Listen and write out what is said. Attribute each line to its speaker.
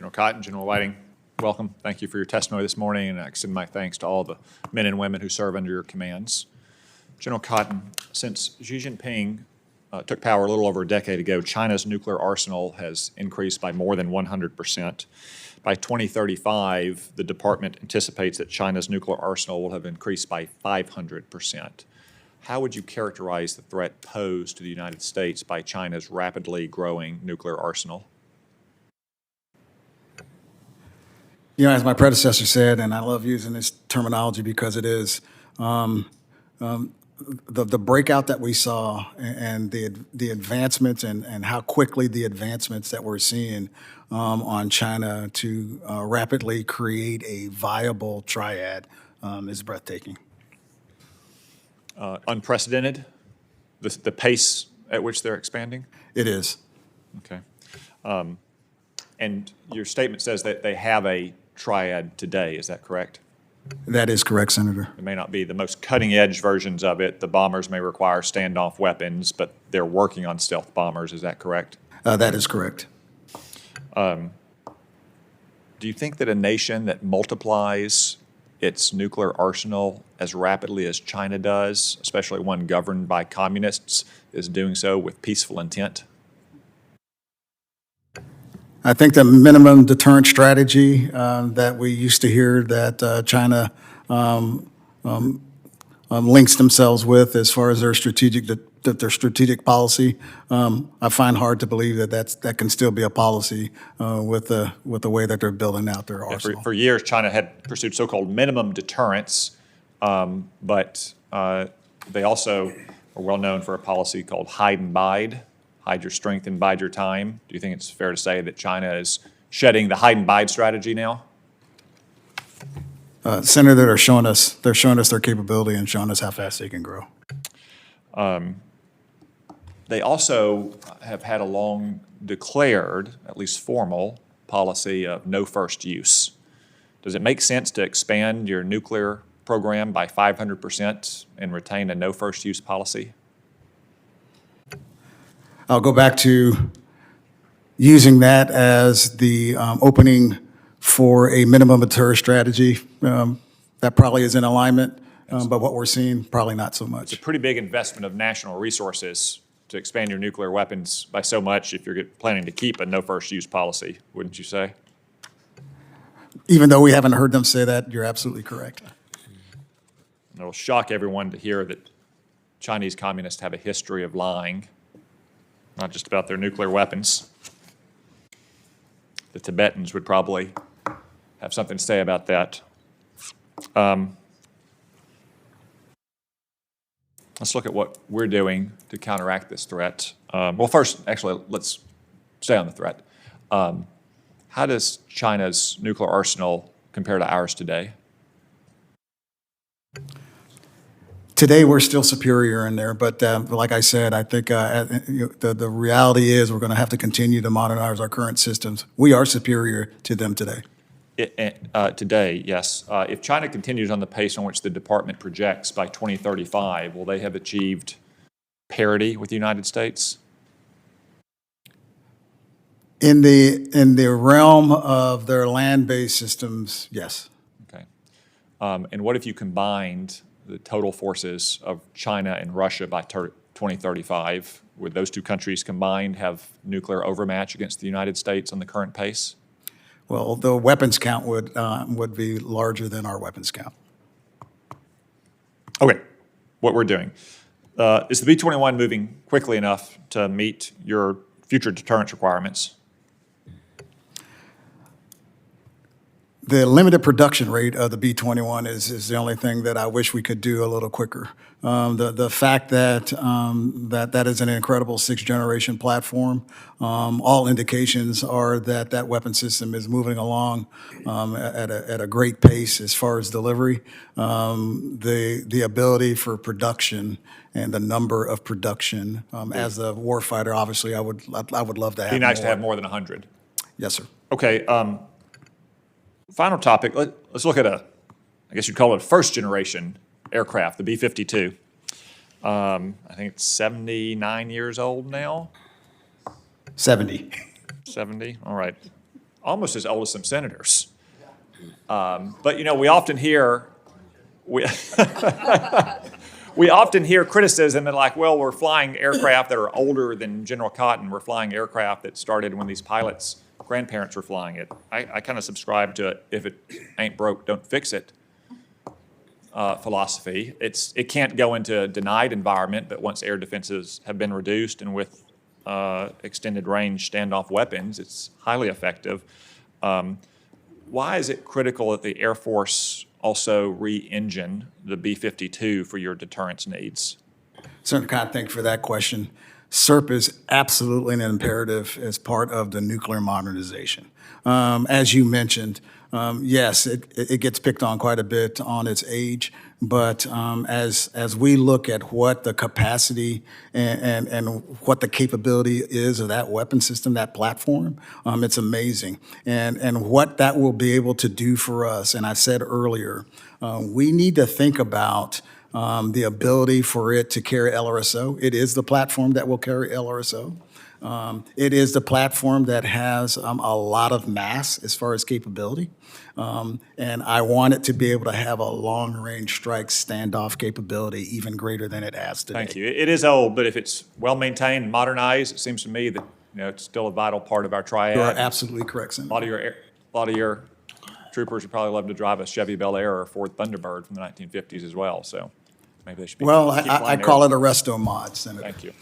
Speaker 1: General Cotton, General Whiting, welcome. Thank you for your testimony this morning, and I extend my thanks to all the men and women who serve under your commands. General Cotton, since Xi Jinping took power a little over a decade ago, China's nuclear arsenal has increased by more than 100%. By 2035, the department anticipates that China's nuclear arsenal will have increased by 500%. How would you characterize the threat posed to the United States by China's rapidly growing nuclear arsenal?
Speaker 2: You know, as my predecessor said, and I love using this terminology because it is, the breakout that we saw and the advancements and how quickly the advancements that we're seeing on China to rapidly create a viable triad is breathtaking.
Speaker 1: Unprecedented, the pace at which they're expanding?
Speaker 2: It is.
Speaker 1: Okay. And your statement says that they have a triad today, is that correct?
Speaker 2: That is correct, Senator.
Speaker 1: It may not be the most cutting-edge versions of it. The bombers may require standoff weapons, but they're working on stealth bombers, is that correct?
Speaker 2: That is correct.
Speaker 1: Do you think that a nation that multiplies its nuclear arsenal as rapidly as China does, especially one governed by communists, is doing so with peaceful intent?
Speaker 2: I think the minimum deterrent strategy that we used to hear that China links themselves with as far as their strategic policy, I find hard to believe that can still be a policy with the way that they're building out their arsenal.
Speaker 1: For years, China had pursued so-called minimum deterrence, but they also are well known for a policy called hide and bide. Hide your strength and bide your time. Do you think it's fair to say that China is shedding the hide and bide strategy now?
Speaker 2: Senator, they're showing us their capability and showing us how fast they can grow.
Speaker 1: They also have had a long declared, at least formal, policy of no first use. Does it make sense to expand your nuclear program by 500% and retain a no first use policy?
Speaker 2: I'll go back to using that as the opening for a minimum deterrent strategy. That probably is in alignment, but what we're seeing, probably not so much.
Speaker 1: It's a pretty big investment of national resources to expand your nuclear weapons by so much if you're planning to keep a no first use policy, wouldn't you say?
Speaker 2: Even though we haven't heard them say that, you're absolutely correct.
Speaker 1: It will shock everyone to hear that Chinese communists have a history of lying, not just about their nuclear weapons. The Tibetans would probably have something to say about that. Let's look at what we're doing to counteract this threat. Well, first, actually, let's stay on the threat. How does China's nuclear arsenal compare to ours today?
Speaker 2: Today, we're still superior in there, but like I said, I think the reality is we're going to have to continue to modernize our current systems. We are superior to them today.
Speaker 1: Today, yes. If China continues on the pace on which the department projects by 2035, will they have achieved parity with the United States?
Speaker 2: In the realm of their land-based systems, yes.
Speaker 1: Okay. And what if you combined the total forces of China and Russia by 2035? Would those two countries combined have nuclear overmatch against the United States on the current pace?
Speaker 2: Well, the weapons count would be larger than our weapons count.
Speaker 1: Okay, what we're doing. Is the B-21 moving quickly enough to meet your future deterrence requirements?
Speaker 2: The limited production rate of the B-21 is the only thing that I wish we could do a little quicker. The fact that that is an incredible sixth-generation platform, all indications are that that weapon system is moving along at a great pace as far as delivery. The ability for production and the number of production as a warfighter, obviously, I would love to have.
Speaker 1: It'd be nice
Speaker 2: more.
Speaker 1: to have more than 100.
Speaker 2: Yes, sir.
Speaker 1: Okay. Final topic. Let's look at I guess you'd call it a first-generation aircraft, the B-52. I think it's 79 years old now.
Speaker 2: 70.
Speaker 1: 70. All right. almost as old as some senators. But, you know, we often hear, we often hear criticism that like, well, we're flying aircraft that are older than General Cotton. We're flying aircraft that started when these pilots' grandparents were flying it. I kind of subscribe to if it ain't broke, don't fix it philosophy. It can't go into a denied environment, but once air defenses have been reduced and with extended range standoff weapons, it's highly effective. Why is it critical that the Air Force also re-engine the B-52 for your deterrence needs?
Speaker 2: Senator Cott, thank you for that question. SERP is absolutely an imperative as part of the nuclear modernization. As you mentioned, yes, it gets picked on quite a bit on its age, but as we look at what the capacity and what the capability is of that weapon system, that platform, it's amazing. And what that will be able to do for us, and I said earlier, we need to think about the ability for it to carry LRSO. It is the platform that will carry LRSO. It is the platform that has a lot of mass as far as capability. And I want it to be able to have a long-range strike standoff capability even greater than it has today.
Speaker 1: Thank you. It is old, but if it's well-maintained and modernized, it seems to me that it's still a vital part of our triad.
Speaker 2: You are absolutely correct, Senator.
Speaker 1: A lot of your troopers would probably love to drive a Chevy Bel Air or a Ford Thunderbird from the 1950s as well. So maybe they should be.
Speaker 2: Well,
Speaker 1: keep
Speaker 2: I
Speaker 1: flying
Speaker 2: call it a resto mod, Senator.
Speaker 1: Thank you.